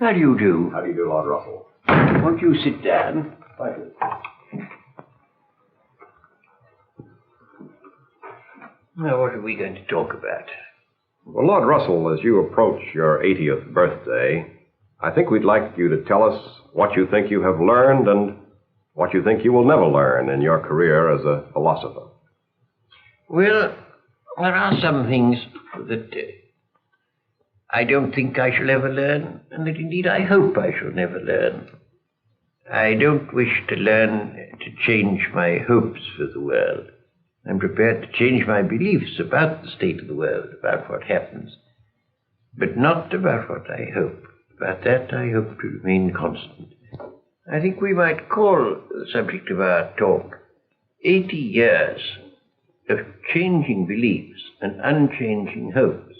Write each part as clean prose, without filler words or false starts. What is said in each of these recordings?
How do you do? How do you do, Lord Russell? Won't you sit down? Thank you. Now, what are we going to talk about? Well, Lord Russell, as you approach your 80th birthday, I think we'd like you to tell us what you think you have learned and what you think you will never learn in your career as a philosopher. Well, there are some things that I don't think I shall ever learn, and that indeed I hope I shall never learn. I don't wish to learn to change my hopes for the world. I'm prepared to change my beliefs about the state of the world, about what happens, but not about what I hope. About that I hope to remain constant. I think we might call the subject of our talk 80 years of changing beliefs and unchanging hopes.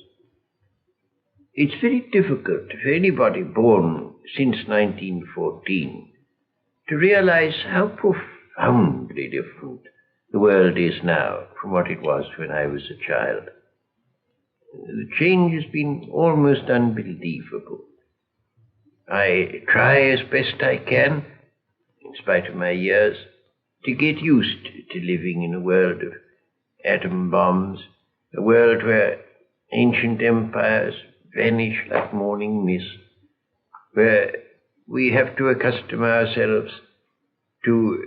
It's very difficult for anybody born since 1914 to realize how profoundly different the world is now from what it was when I was a child. The change has been almost unbelievable. I try as best I can, in spite of my years, to get used to living in a world of atom bombs, a world where ancient empires vanish like morning mist, where we have to accustom ourselves to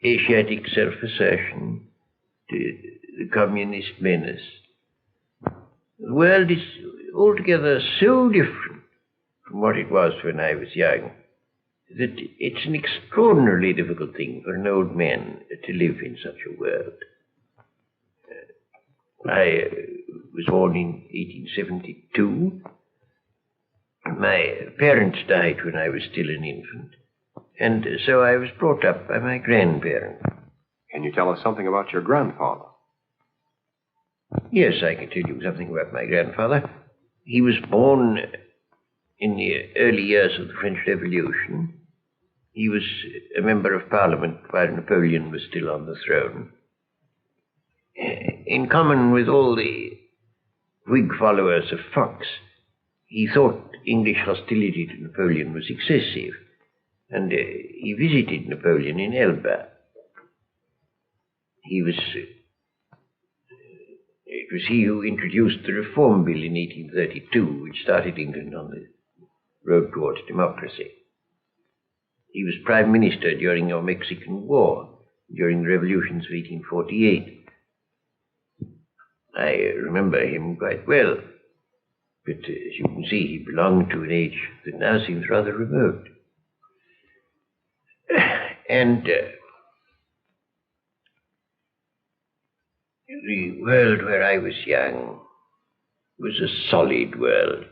Asiatic self-assertion, to the communist menace. The world is altogether so different from what it was when I was young that it's an extraordinarily difficult thing for an old man to live in such a world. I was born in 1872. My parents died when I was still an infant, and so I was brought up by my grandparents. Can you tell us something about your grandfather? Yes, I can tell you something about my grandfather. He was born in the early years of the French Revolution. He was a member of Parliament while Napoleon was still on the throne. In common with all the Whig followers of Fox, he thought English hostility to Napoleon was excessive, and he visited Napoleon in Elba. It was he who introduced the Reform Bill in 1832, which started England on the road towards democracy. He was Prime Minister during the Mexican War, during the revolutions of 1848. I remember him quite well, but as you can see, he belonged to an age that now seems rather remote. And the world where I was young was a solid world,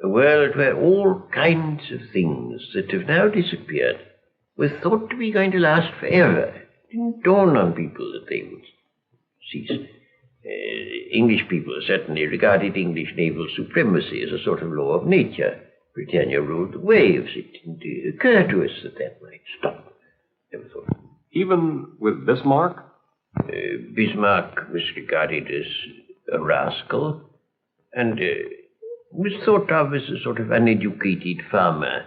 a world where all kinds of things that have now disappeared were thought to be going to last forever. It didn't dawn on people that they would cease. English people certainly regarded English naval supremacy as a sort of law of nature. Britannia ruled the waves. It didn't occur to us that that might stop. Never thought. Even with Bismarck? Bismarck was regarded as a rascal and was thought of as a sort of uneducated farmer.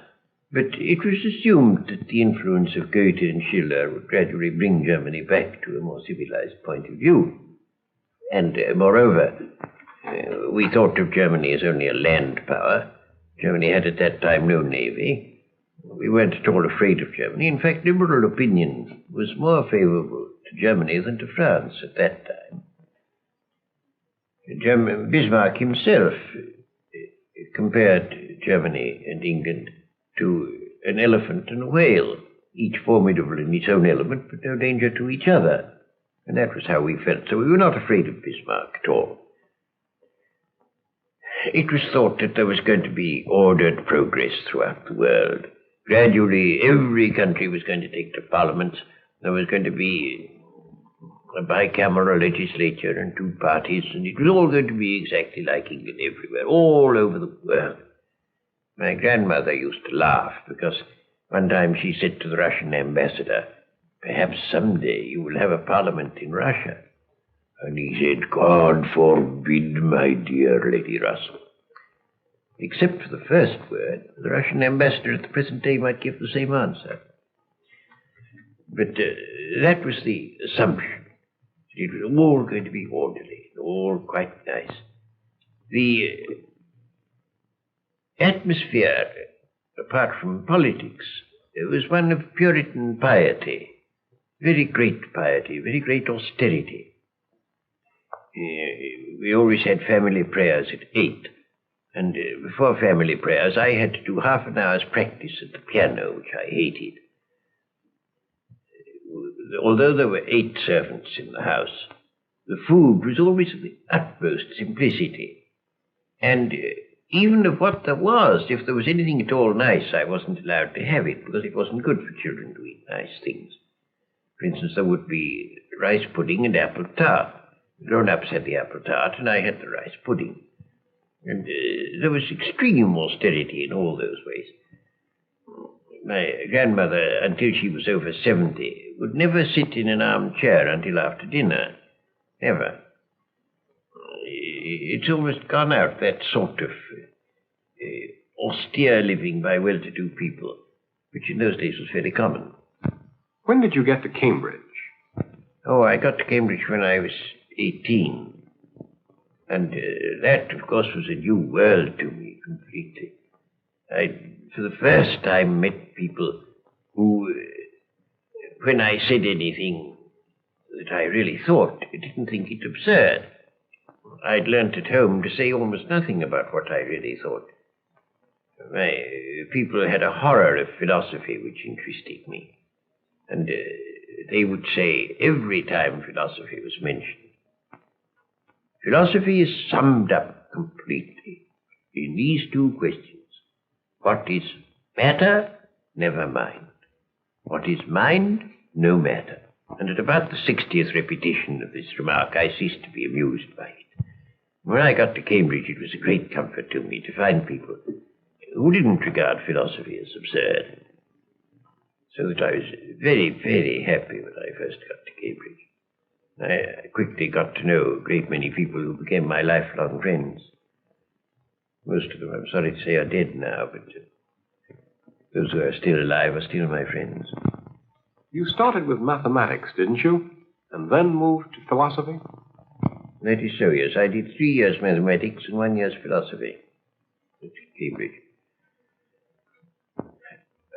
But it was assumed that the influence of Goethe and Schiller would gradually bring Germany back to a more civilized point of view. And moreover, we thought of Germany as only a land power. Germany had at that time no navy. We weren't at all afraid of Germany. In fact, liberal opinion was more favorable to Germany than to France at that time. Bismarck himself compared Germany and England to an elephant and a whale, each formidable in its own element, but no danger to each other. And that was how we felt, so we were not afraid of Bismarck at all. It was thought that there was going to be ordered progress throughout the world. Gradually, every country was going to take to parliament. There was going to be a bicameral legislature and two parties, and it was all going to be exactly like England everywhere, all over the world. My grandmother used to laugh because one time she said to the Russian ambassador, "Perhaps someday you will have a parliament in Russia." And he said, "God forbid, my dear Lady Russell." except for the first word, the Russian ambassador at the present day might give the same answer. But that was the assumption. It was all going to be orderly, all quite nice. The atmosphere, apart from politics, was one of Puritan piety, very great piety, very great austerity. We always had family prayers at 8, and before family prayers I had to do half an hour's practice at the piano, which I hated. Although there were 8 servants in the house, the food was always of the utmost simplicity. And even of what there was, if there was anything at all nice, I wasn't allowed to have it, because it wasn't good for children to eat nice things. For instance, there would be rice pudding and apple tart. Grown-ups had the apple tart, and I had the rice pudding. And there was extreme austerity in all those ways. My grandmother, until she was over 70, would never sit in an armchair until after dinner. Never. It's almost gone out, that sort of austere living by well-to-do people, which in those days was very common. When did you get to Cambridge? Oh, I got to Cambridge when I was 18. And that, of course, was a new world to me completely. I, for the first time, met people who, when I said anything that I really thought, didn't think it absurd. I'd learnt at home to say almost nothing about what I really thought. People had a horror of philosophy which interested me. And they would say every time philosophy was mentioned, philosophy is summed up completely in these 2 questions. What is matter? Never mind. What is mind? No matter. And at about the 60th repetition of this remark, I ceased to be amused by it. When I got to Cambridge, it was a great comfort to me to find people who didn't regard philosophy as absurd. So that I was very, very happy when I first got to Cambridge. I quickly got to know a great many people who became my lifelong friends. Most of them, I'm sorry to say, are dead now, but those who are still alive are still my friends. You started with mathematics, didn't you? And then moved to philosophy? That is so, yes. I did 3 years mathematics and 1 year's philosophy at Cambridge.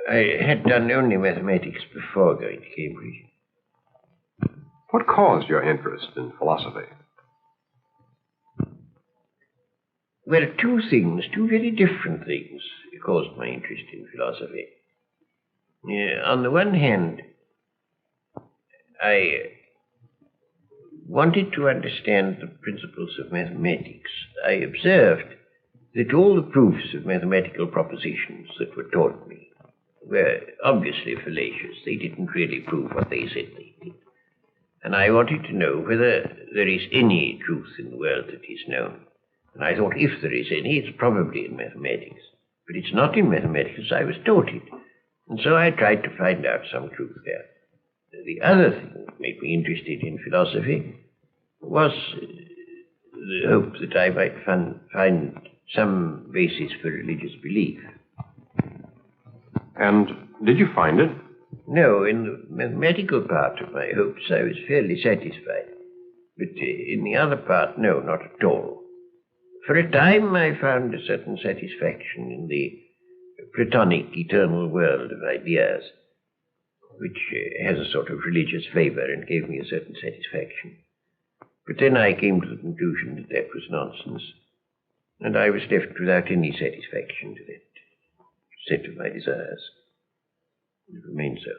I had done only mathematics before going to Cambridge. What caused your interest in philosophy? Well, 2 things, 2 very different things caused my interest in philosophy. On the one hand, I wanted to understand the principles of mathematics. I observed that all the proofs of mathematical propositions that were taught me were obviously fallacious. They didn't really prove what they said they did. And I wanted to know whether there is any truth in the world that is known. And I thought if there is any, it's probably in mathematics. But it's not in mathematics as I was taught it. And so I tried to find out some truth there. The other thing that made me interested in philosophy was the hope that I might find some basis for religious belief. And did you find it? No, in the mathematical part of my hopes I was fairly satisfied. But in the other part, no, not at all. For a time I found a certain satisfaction in the Platonic eternal world of ideas, which has a sort of religious flavor and gave me a certain satisfaction. But then I came to the conclusion that that was nonsense, and I was left without any satisfaction to that set of my desires. It remained so.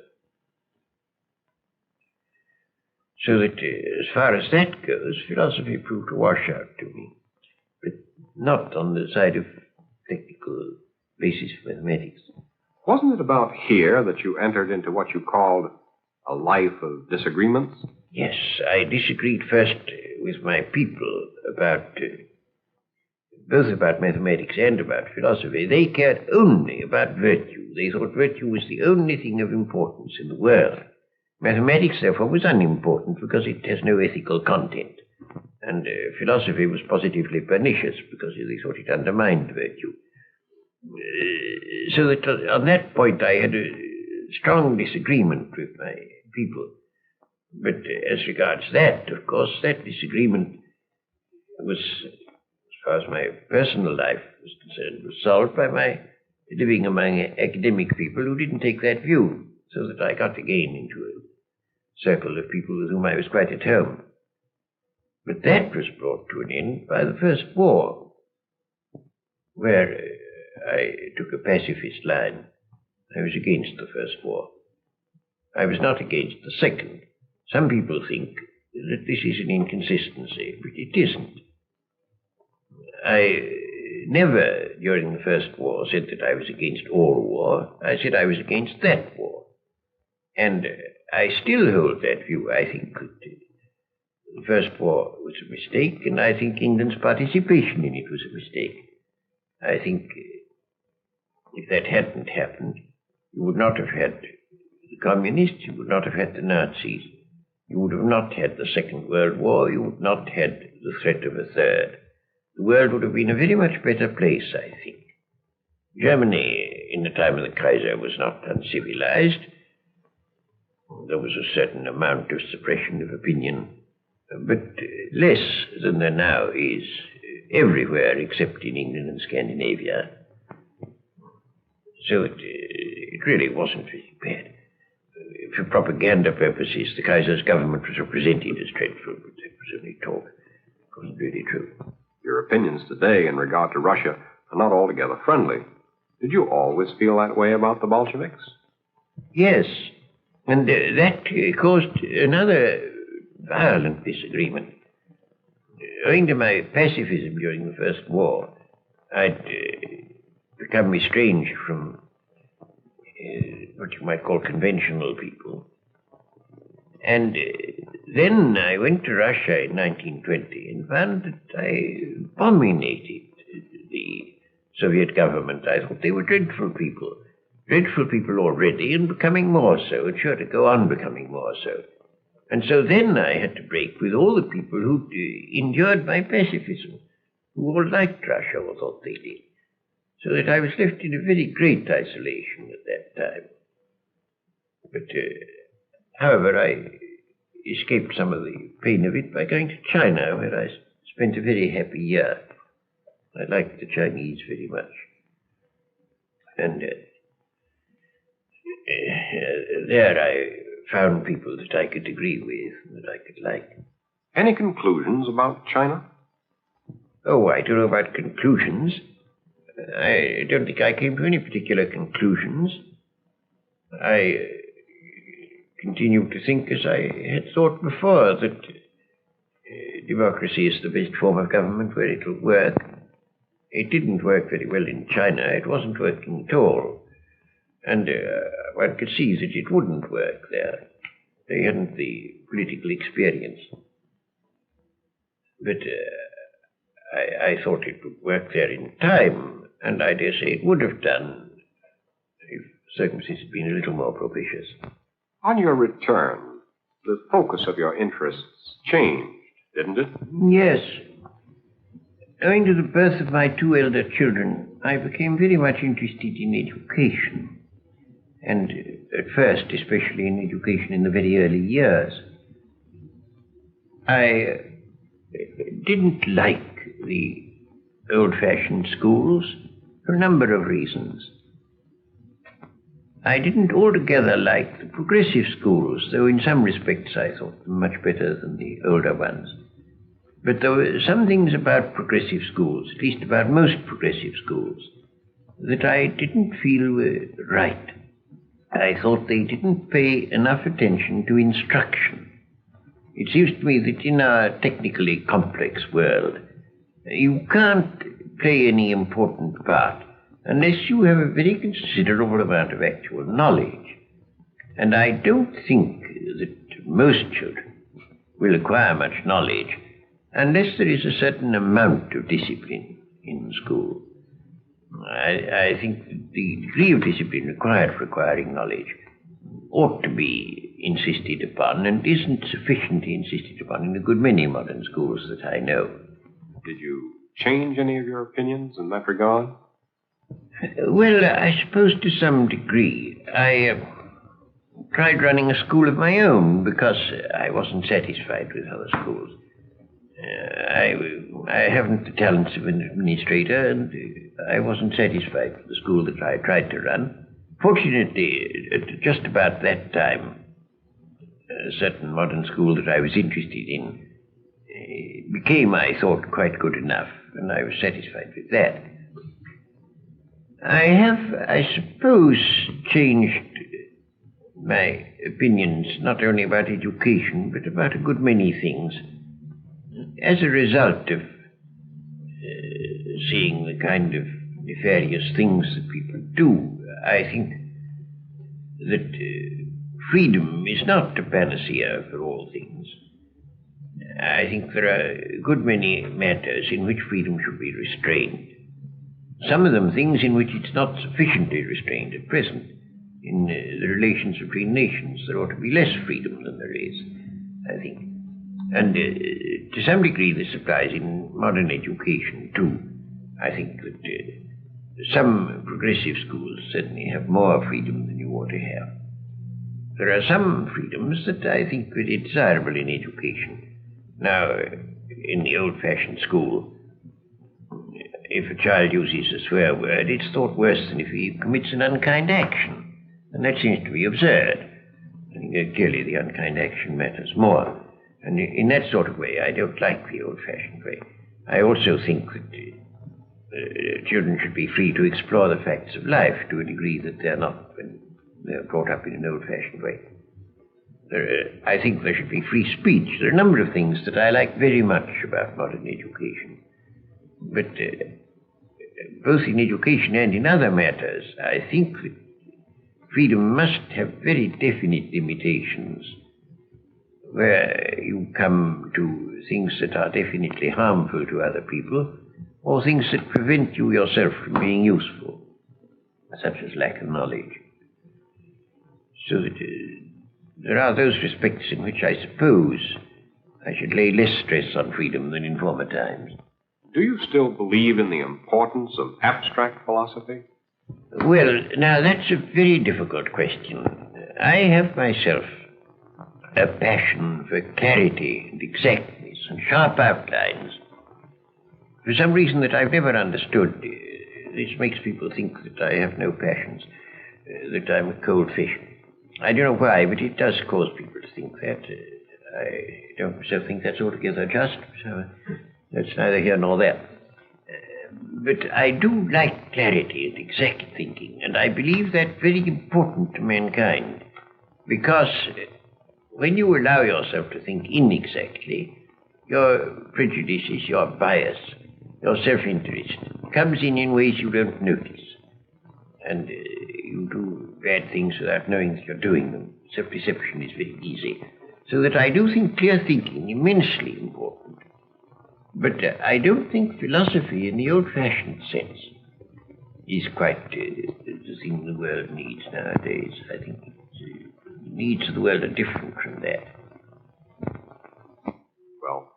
So that as far as that goes, philosophy proved a washout to me, but not on the side of technical basis of mathematics. Wasn't it about here that you entered into what you called a life of disagreements? Yes, I disagreed first with my people about both about mathematics and about philosophy. They cared only about virtue. They thought virtue was the only thing of importance in the world. Mathematics, therefore, was unimportant because it has no ethical content. And philosophy was positively pernicious because they thought it undermined virtue. So that on that point I had a strong disagreement with my people. But as regards that, of course, that disagreement was, as far as my personal life was concerned, was solved by my living among academic people who didn't take that view, so that I got again into a circle of people with whom I was quite at home. But that was brought to an end by the First War, where I took a pacifist line. I was against the First War. I was not against the Second. Some people think that this is an inconsistency, but it isn't. I never, during the First War, said that I was against all war. I said I was against that war. And I still hold that view. I think that the First War was a mistake, and I think England's participation in it was a mistake. I think if that hadn't happened, you would not have had the communists, you would not have had the Nazis, you would have not had the Second World War, you would not have had the threat of a third. The world would have been a very much better place, I think. Germany, in the time of the Kaiser, was not uncivilized. There was a certain amount of suppression of opinion, but less than there now is everywhere except in England and Scandinavia. So it really wasn't very bad. For propaganda purposes, the Kaiser's government was represented as dreadful, but that was only talk. It wasn't really true. Your opinions today in regard to Russia are not altogether friendly. Did you always feel that way about the Bolsheviks? Yes, and that caused another violent disagreement. Owing to my pacifism during the First War, I'd become estranged from what you might call conventional people. And then I went to Russia in 1920 and found that I abominated the Soviet government. I thought they were dreadful people already and becoming more so, and sure to go on becoming more so. And so then I had to break with all the people who endured my pacifism, who all liked Russia or thought they did. So that I was left in a very great isolation at that time. But, however, I escaped some of the pain of it by going to China, where I spent a very happy year. I liked the Chinese very much. And there I found people that I could agree with, that I could like. Any conclusions about China? Oh, I don't know about conclusions. I don't think I came to any particular conclusions. I continue to think as I had thought before, that democracy is the best form of government where it will work. It didn't work very well in China. It wasn't working at all. And one could see that it wouldn't work there. They hadn't the political experience. But I thought it would work there in time, and I dare say it would have done if circumstances had been a little more propitious. On your return, the focus of your interests changed, didn't it? Yes. Owing to the birth of my two elder children, I became very much interested in education. And at first, especially in education in the very early years. I didn't like the old-fashioned schools for a number of reasons. I didn't altogether like the progressive schools, though in some respects I thought them much better than the older ones. But there were some things about progressive schools, at least about most progressive schools, that I didn't feel were right. I thought they didn't pay enough attention to instruction. It seems to me that in our technically complex world, you can't play any important part unless you have a very considerable amount of actual knowledge. And I don't think that most children will acquire much knowledge unless there is a certain amount of discipline in school. I think that the degree of discipline required for acquiring knowledge ought to be insisted upon, and isn't sufficiently insisted upon in a good many modern schools that I know. Did you change any of your opinions in that regard? Well, I suppose to some degree. I tried running a school of my own because I wasn't satisfied with other schools. I haven't the talents of an administrator, and I wasn't satisfied with the school that I tried to run. Fortunately, at just about that time, a certain modern school that I was interested in became, I thought, quite good enough, and I was satisfied with that. I have, I suppose, changed my opinions not only about education, but about a good many things as a result of seeing the kind of nefarious things that people do. I think that freedom is not a panacea for all things. I think there are a good many matters in which freedom should be restrained. Some of them things in which it's not sufficiently restrained at present. In the relations between nations, there ought to be less freedom than there is, I think. And to some degree this applies in modern education too. I think that some progressive schools certainly have more freedom than you ought to have. There are some freedoms that I think are desirable in education. Now, in the old-fashioned school, if a child uses a swear word, it's thought worse than if he commits an unkind action. And that seems to be absurd. I think clearly the unkind action matters more. And in that sort of way, I don't like the old-fashioned way. I also think that children should be free to explore the facts of life to a degree that they're not when they're brought up in an old-fashioned way. I think there should be free speech. There are a number of things that I like very much about modern education. But both in education and in other matters, I think that freedom must have very definite limitations where you come to things that are definitely harmful to other people or things that prevent you yourself from being useful, such as lack of knowledge. So that there are those respects in which I suppose I should lay less stress on freedom than in former times. Do you still believe in the importance of abstract philosophy? Well, now that's a very difficult question. I have myself a passion for clarity and exactness and sharp outlines. For some reason that I've never understood, this makes people think that I have no passions, that I'm a cold fish. I don't know why, but it does cause people to think that. I don't myself think that's altogether just, so that's neither here nor there. But I do like clarity and exact thinking, and I believe that very important to mankind, because when you allow yourself to think inexactly, your prejudices, your bias, your self-interest comes in ways you don't notice. And you do bad things without knowing that you're doing them. Self-deception is very easy. So that I do think clear thinking immensely important. But I don't think philosophy in the old-fashioned sense is quite the thing the world needs nowadays. I think the needs of the world are different from that. Well,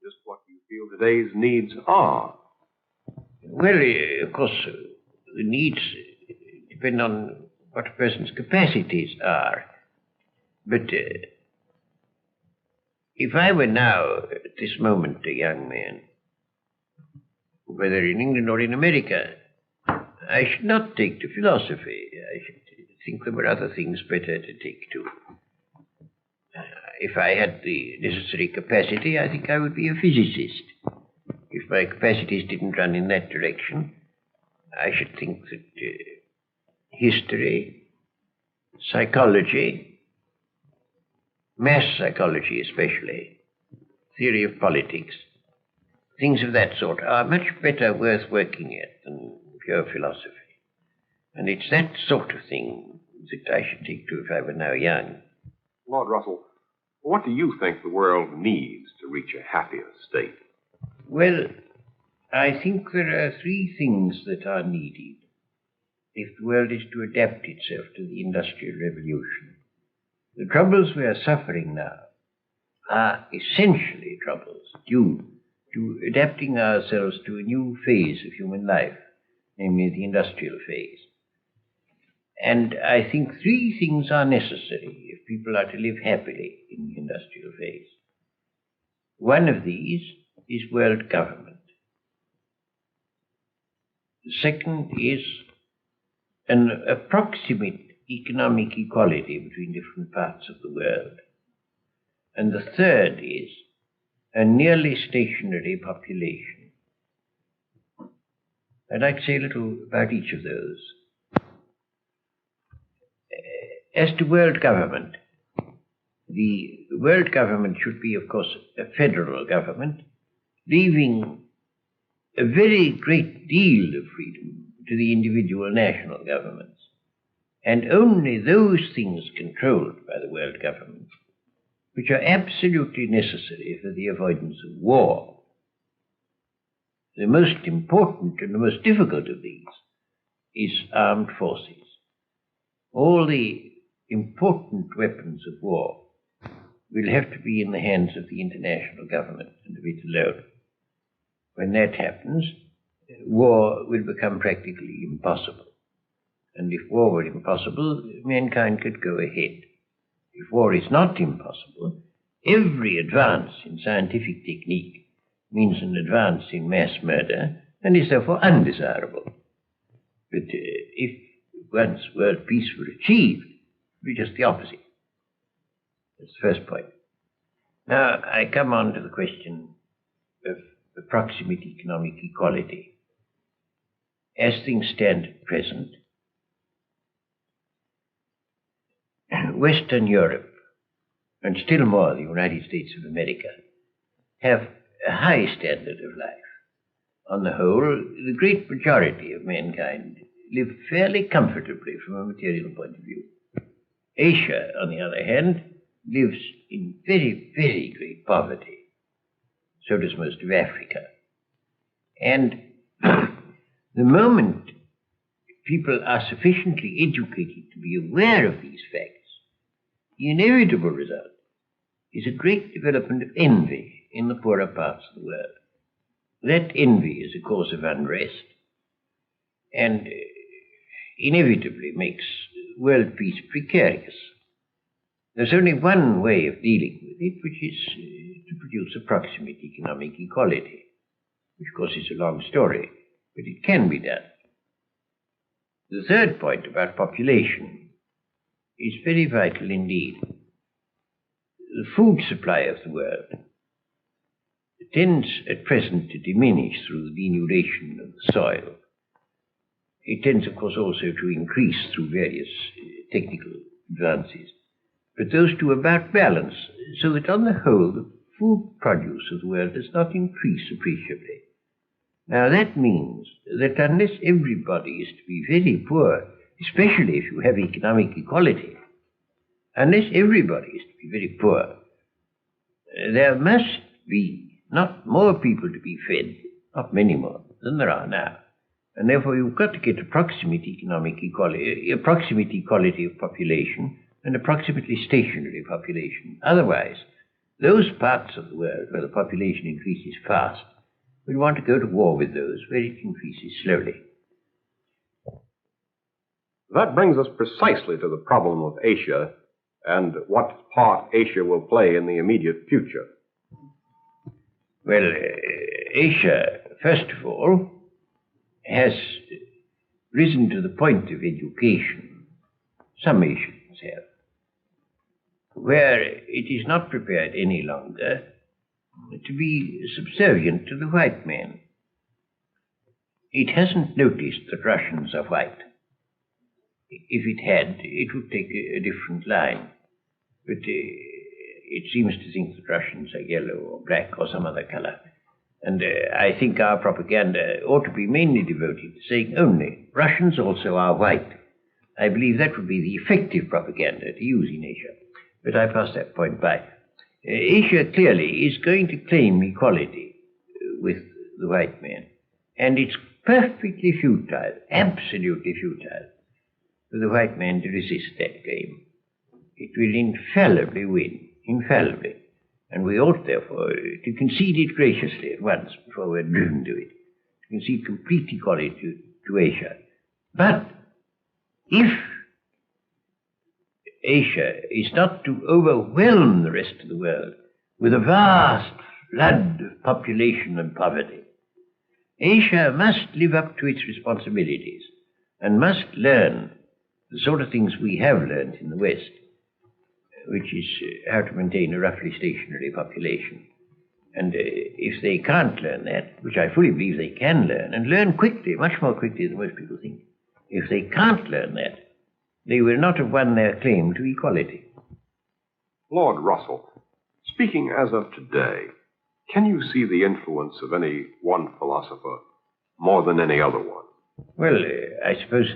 just what do you feel today's needs are? Well, of course, the needs depend on what a person's capacities are. But if I were now, at this moment, a young man, whether in England or in America, I should not take to philosophy. I should think there were other things better to take to. If I had the necessary capacity, I think I would be a physicist. If my capacities didn't run in that direction, I should think that history, psychology, mass psychology especially, theory of politics, things of that sort are much better worth working at than pure philosophy. And it's that sort of thing that I should take to if I were now young. Lord Russell, what do you think the world needs to reach a happier state? Well, I think there are three things that are needed if the world is to adapt itself to the Industrial Revolution. The troubles we are suffering now are essentially troubles due to adapting ourselves to a new phase of human life, namely the industrial phase. And I think three things are necessary if people are to live happily in the industrial phase. One of these is world government. The second is an approximate economic equality between different parts of the world. And the third is a nearly stationary population. I'd like to say a little about each of those. As to world government, the world government should be, of course, a federal government, leaving a very great deal of freedom to the individual national governments, and only those things controlled by the world government which are absolutely necessary for the avoidance of war. The most important and the most difficult of these is armed forces. All the important weapons of war will have to be in the hands of the international government and of it alone. When that happens, war will become practically impossible. And if war were impossible, mankind could go ahead. If war is not impossible, every advance in scientific technique means an advance in mass murder and is therefore undesirable. But if once world peace were achieved, it would be just the opposite. That's the first point. Now I come on to the question of approximate economic equality. As things stand at present, Western Europe, and still more the United States of America, have a high standard of life. On the whole, the great majority of mankind live fairly comfortably from a material point of view. Asia, on the other hand, lives in very, very great poverty. So does most of Africa. And the moment people are sufficiently educated to be aware of these facts, the inevitable result is a great development of envy in the poorer parts of the world. That envy is a cause of unrest and inevitably makes world peace precarious. There's only one way of dealing with it, which is to produce approximate economic equality, which of course is a long story, but it can be done. The third point about population is very vital indeed. The food supply of the world tends at present to diminish through the denudation of the soil. It tends, of course, also to increase through various technical advances. But those two about balance, so that on the whole the food produce of the world does not increase appreciably. Now that means that unless everybody is to be very poor, especially if you have economic equality, unless everybody is to be very poor, there must be not more people to be fed, not many more than there are now. And therefore you've got to get approximate economic equality, approximate equality of population, and approximately stationary population. Otherwise, those parts of the world where the population increases fast will want to go to war with those where it increases slowly. That brings us precisely to the problem of Asia and what part Asia will play in the immediate future. Well, Asia, first of all, has risen to the point of education. Some Asians have, where it is not prepared any longer to be subservient to the white man. It hasn't noticed that Russians are white. If it had, it would take a different line. But it seems to think that Russians are yellow or black or some other color. And I think our propaganda ought to be mainly devoted to saying only Russians also are white. I believe that would be the effective propaganda to use in Asia. But I pass that point by. Asia clearly is going to claim equality with the white man. And it's perfectly futile, absolutely futile, for the white man to resist that claim. It will infallibly win, infallibly. And we ought, therefore, to concede it graciously at once before we're driven to it. To concede complete equality to Asia. But if Asia is not to overwhelm the rest of the world with a vast flood of population and poverty, Asia must live up to its responsibilities and must learn the sort of things we have learned in the West, which is how to maintain a roughly stationary population. And if they can't learn that, which I fully believe they can learn, and learn quickly, much more quickly than most people think, if they can't learn that, they will not have won their claim to equality. Lord Russell, speaking as of today, can you see the influence of any one philosopher more than any other one? Well, I suppose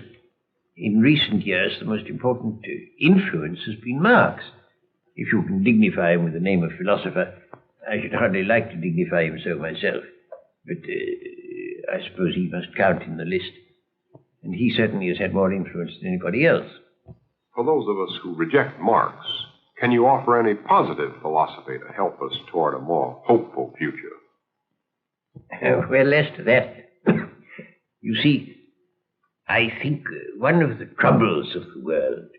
in recent years the most important influence has been Marx. If you can dignify him with the name of philosopher, I should hardly like to dignify him so myself, but I suppose he must count in the list. And he certainly has had more influence than anybody else. For those of us who reject Marx, can you offer any positive philosophy to help us toward a more hopeful future? Well, as to that, you see, I think one of the troubles of the world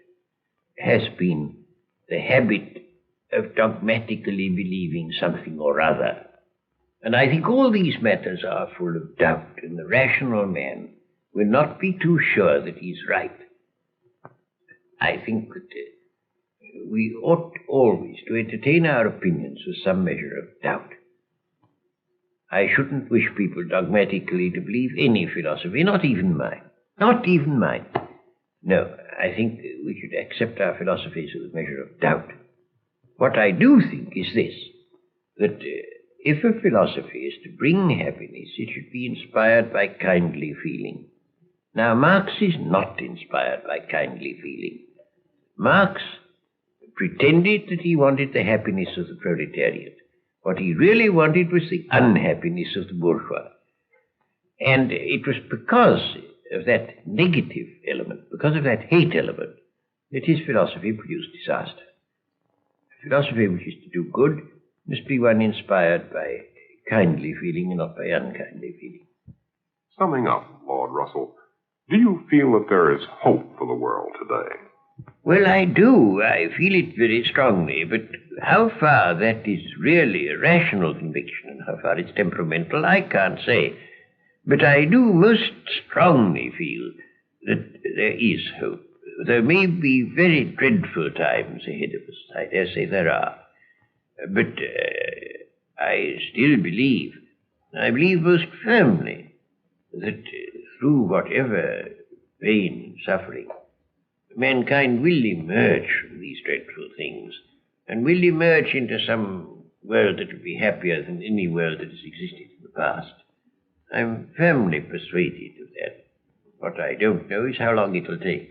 has been the habit of dogmatically believing something or other. And I think all these matters are full of doubt, and the rational man will not be too sure that he's right. I think that we ought always to entertain our opinions with some measure of doubt. I shouldn't wish people dogmatically to believe any philosophy, not even mine. Not even mine. No, I think we should accept our philosophies with a measure of doubt. What I do think is this, that if a philosophy is to bring happiness, it should be inspired by kindly feeling. Now, Marx is not inspired by kindly feeling. Marx pretended that he wanted the happiness of the proletariat. What he really wanted was the unhappiness of the bourgeois. And it was because of that negative element, because of that hate element, that his philosophy produced disaster. A philosophy which is to do good must be one inspired by kindly feeling and not by unkindly feeling. Summing up, Lord Russell, do you feel that there is hope for the world today? Well, I do. I feel it very strongly, but how far that is really a rational conviction and how far it's temperamental, I can't say. But I do most strongly feel that there is hope. There may be very dreadful times ahead of us. I dare say there are. But I still believe, I believe most firmly, that through whatever pain and suffering, mankind will emerge from these dreadful things and will emerge into some world that will be happier than any world that has existed in the past. I'm firmly persuaded of that. What I don't know is how long it will take.